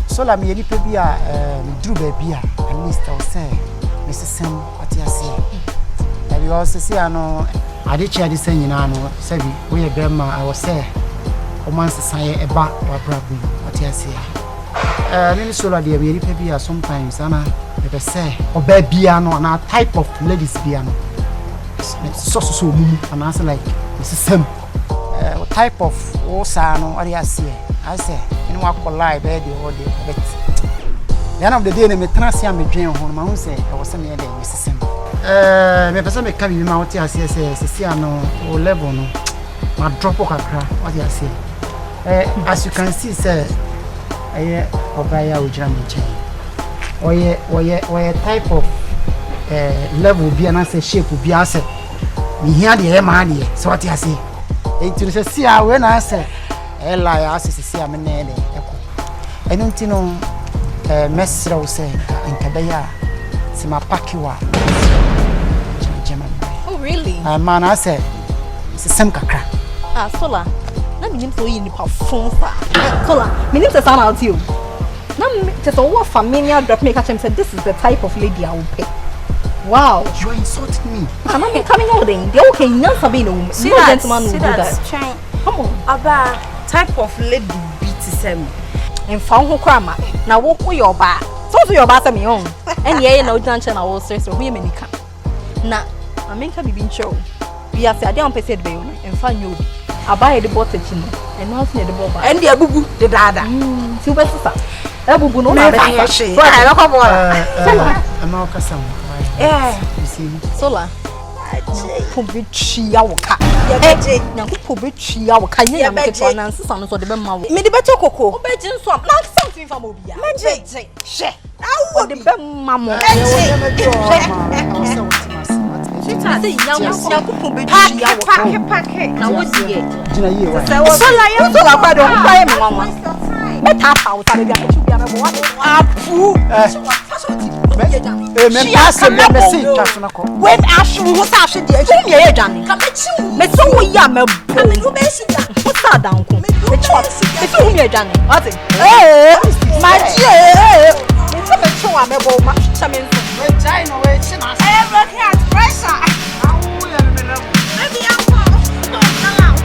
So la me yeli pe bia dru ba bia at least I will say Mrs. Sam what you say. That you also see ano ade chia de san nyina no say bi we grandma I will say o man sesan e ba wa brabu what you say. Me so la de me yeli pe bia sometimes ana they say oba bia no na type of ladies bia no. So mumu and answer like Mrs. Sam type of osa no what you say. I say you know what live bed or the but the end of the day me transia me dwen ho ma hu say e wo se me dey Mrs. Sam me pesa me ka bi ma what you say say no o level no ma drop kakra what you say as you can see say obaya ojira me chen oye type of level bi na say shape bi ase me here dey ma dey so what you say it you say we na say ela ya asisi amene de eko eno ntino mesra wo se nkadaya se ma pakiwa jema. Oh really? Man I say se sem kakra sola na minim so yi ni perform sa sola minim se sound out you na te so wo familiar drop me catch him said this is the type of lady I will pick. Wow, you are insulting me. I'm not coming out then they okay nyan sabi no gentleman will do that. Come on aba type of lady beat sem en fa ho krama na wo ko yoba so yoba say me on en ye na ojan che na wo stress ho ye manika na amenka bibi ncho we are say ade on pese de be yo en fa nyobi aba ye de bot achi no en no se de boba en de abubu de dada ti wo besa abubu no na be so I go bola ama okasa you see sola pobetria wo ka nyanko pobetria wo ka nya me keto na nsesa no so de be ma wo me de beto koko obeji nso na something fa mo bia meje she awo de be ma mo nyanko pobetria wo ka pake na wo die jina ye wa so la ye so la kwa do kwa ye me nwanwa beta pa wo ta be bia me bia me bo apu me pass me message kasuna ko when ashu wo sa ashu die me ye adwane ka mechi me so wo ya me bo me no be shi da wo sa dan ko me cho me so wo me adwane what ma je me so me cho wa me bo ma cha me nso we jai no we chi na everything at pressure awu ya me na maybe I want no come out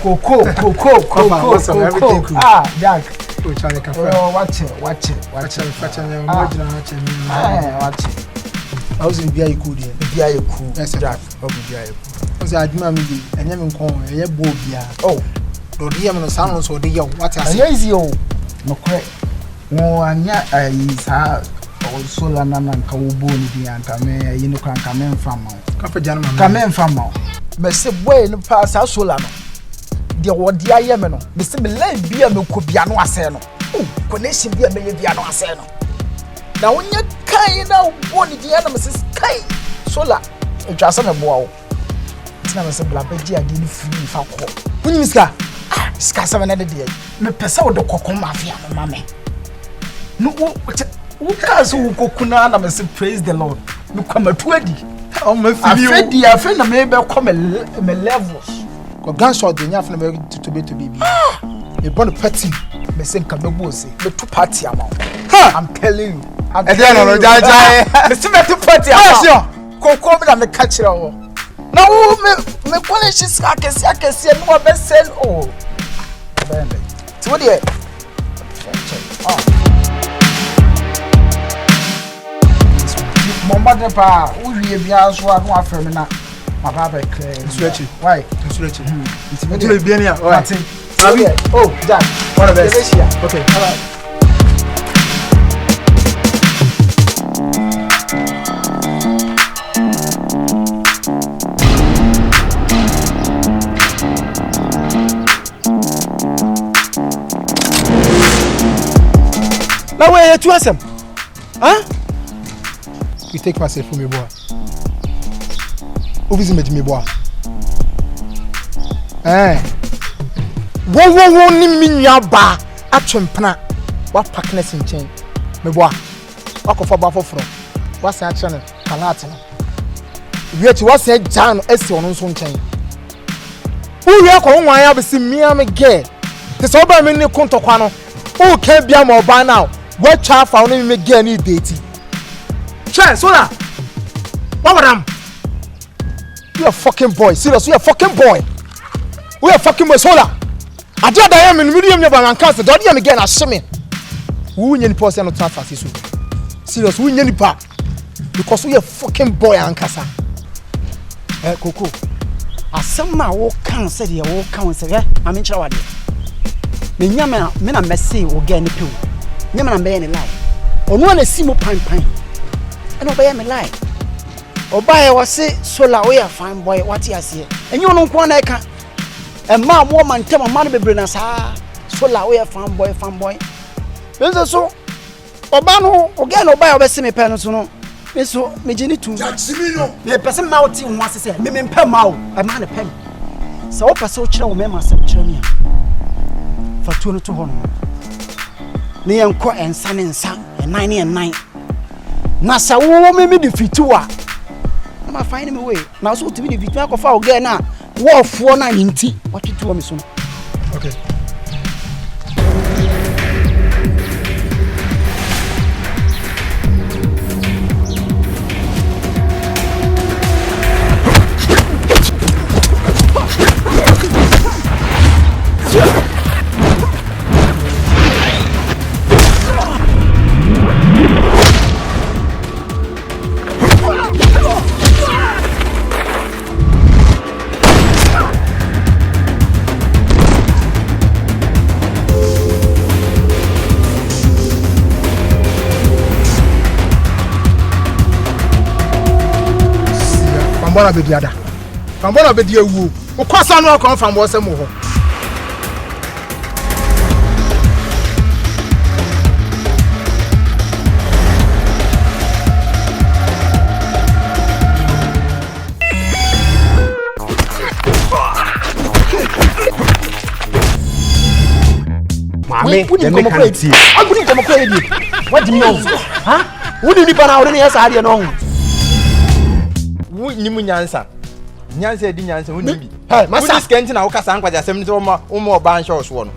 Coco. Everything cool. Jack. Oh, Charlie Cafe. Oh, watch it. Watch it. Watch it. I was in BI cool there. BI cool. Yes, Jack. Oh, BI cool. I was at Mammy, and then come, and you bobia. Oh, do the Yaman sounds or the young. What I say? Easy, oh. No, correct. No, and yet I is hard. Also, Lana and Kawubuni, and Kame, you know, can come in from Cafe Gentleman. come in from but say, way no pass our Solano. The word the Yamano, Mr. Milan be a no Cubiano Aseno. Oh, connection be a Mediano Aseno. Now, when you kind of wanted the animals is Kai Sola, it was on a bow. It's never said Blabedia didn't free for call. When you ska, scarce another day. Me pesa o do Coco Mafia, mamma. No, Uka so ukokuna na me say praise the Lord. Me kwama tuadi. Oh my friend na me be come me levels. Ko gunshot dey nyafo na me to be baby. Me born party. Me say nka me bo say me to party am. I'm telling you. E dey no jaja. Me say me to party am. Ko me na me catch it all. Na wo me polish akesi no wa be sell oh. Bembe. Ti wo dey. Mama de pa, uwie bia so a no afre me na papa be clear. Nsuachi. Why? Nsuachi. It's me Nsuachi bia ni a. Martin. Oh, Jack. What the best? Okay. All right. Now where you asem? Huh? You take myself from me boy. Who visit me boy? Wo ni minya ba atwempna. What packness in chain? Me boy. What for ba for what's that channel? Kalati no. We ati what's that Jan esi ono so nchen. Who ya ko nwan ya be si mia me girl. Te so ba me ni kontokwa no. Who can be a mo ba now? What child found me girl ni date. Che, Sola. What madam? You a fucking boy. Serious, you a fucking boy. We a fucking boy, Sola. I just am in medium never man cancer. Don't you again as shame. Who any person not transfer so. Serious, who any pa. Because we a fucking boy and casa. Coco. Asem na wo kan se de wo kan se I mean chawade. Me nyama me na messy wo ga ni pe. Nyama na be ni lie. Ono na si mo pan. And obey me lie. Obey was say Sola we a fine boy what you say. And you no kwa na ka. E ma woman tell my man bebre na sa. Sola we a fine boy. Benzo so oba no oga no obey obese me pe no so no. Me so me gini tu. Me person ma oti ho ase say me mpa ma o. E ma ne pem. So wo person o kire wo me ma se kire me a. Fatuo no to ho no. Ne yenko ensa ne nsa, enan ne enan. Na sa wo me defeat wa. Na ma find me way. Na so to be defeat me akofa o girl na wo ofo na nyinti. What you do me so. Okay. Fambona be diada. Fambona be dia wu. Ukwasa no akon fambo se mo ho. Mame, the make quality. I couldn't come quality. What do you know? Huh? Wouldn't you pan out any yes idea no? Ni mu nyansa. Nyansa di nyansa woni bi. Hey, masa. Woni skenti na wo kasa ankwaja asem ni so mo oba ansho so no.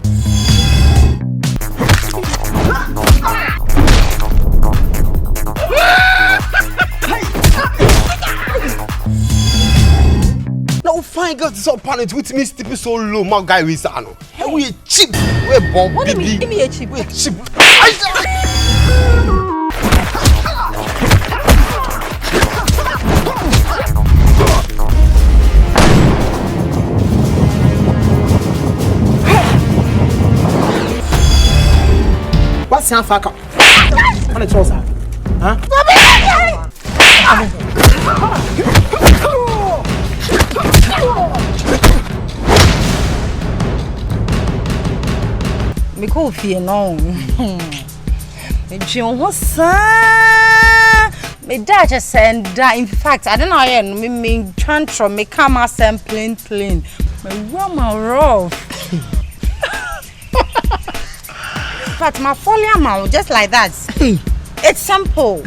No fine girls so planet with me step so low my guy we say no. We cheap. We bomb What do you mean? Give me a cheap. We cheap. What's your fuck up? On the trouser. Huh? Me ko fie no. Me twen ho sa. Me da just send that. In fact, I don't know how me tantrum me come out plain. Me warm rough. In fact, my folly am just like that. Hey, It's simple.